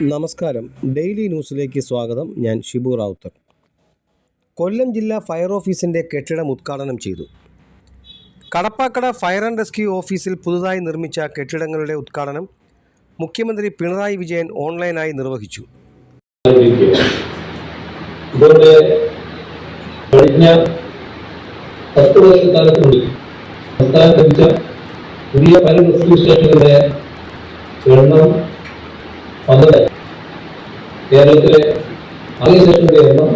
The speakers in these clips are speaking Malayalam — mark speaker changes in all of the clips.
Speaker 1: നമസ്കാരം. ഡെയിലി ന്യൂസിലേക്ക് സ്വാഗതം. ഞാൻ ഷിബു റാവുത്തർ. കൊല്ലം ജില്ലാ ഫയർ ഓഫീസിൻ്റെ കെട്ടിടം ഉദ്ഘാടനം ചെയ്തു. കടപ്പാക്കട ഫയർ ആൻഡ് റെസ്ക്യൂ ഓഫീസിൽ പുതുതായി നിർമ്മിച്ച കെട്ടിടങ്ങളുടെ ഉദ്ഘാടനം മുഖ്യമന്ത്രി പിണറായി വിജയൻ ഓൺലൈനായി നിർവഹിച്ചു.
Speaker 2: കഴിഞ്ഞ 10 വർഷക്കാലത്തിനുള്ളിൽ സംസ്ഥാനം ലഭിച്ച പുതിയ ഫയർ റെസ്ക്യൂ സ്റ്റേഷനുകളുടെ എണ്ണം വന്നത് കേരളത്തിലെ ആദ്യ സ്റ്റേഷനുകളുടെ എണ്ണം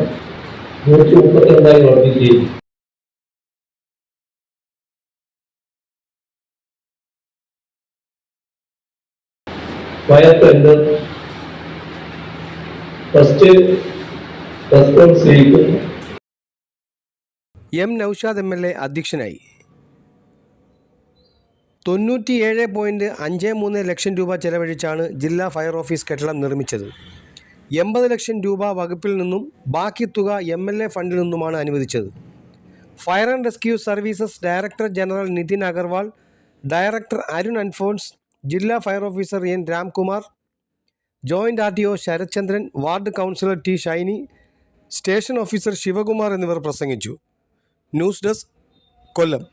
Speaker 2: 132 വർദ്ധിക്കുകയും ഫയർ ടെൻഡർ ഫസ്റ്റ് റെസ്പോൺസ് ചെയ്യിക്കുന്നു.
Speaker 1: എം നൌഷാദ് MLA അധ്യക്ഷനായി. 97.53 ലക്ഷം രൂപ ചെലവഴിച്ചാണ് ജില്ലാ ഫയർ ഓഫീസ് കെട്ടിടം നിർമ്മിച്ചത്. 80 ലക്ഷം രൂപ വകുപ്പിൽ നിന്നും ബാക്കി തുക MLA ഫണ്ടിൽ നിന്നുമാണ് അനുവദിച്ചത്. Fire and rescue services director general Nitin Agarwal, director Arun Alphonse, ജില്ലാ fire officer N Ramkumar, joint RTO Sarath Chandran, ward councillor T Shiny, station officer Sivakumar എന്നിവർ പ്രസംഗിച്ചു. ന്യൂസ് ഡെസ്ക്, കൊല്ലം.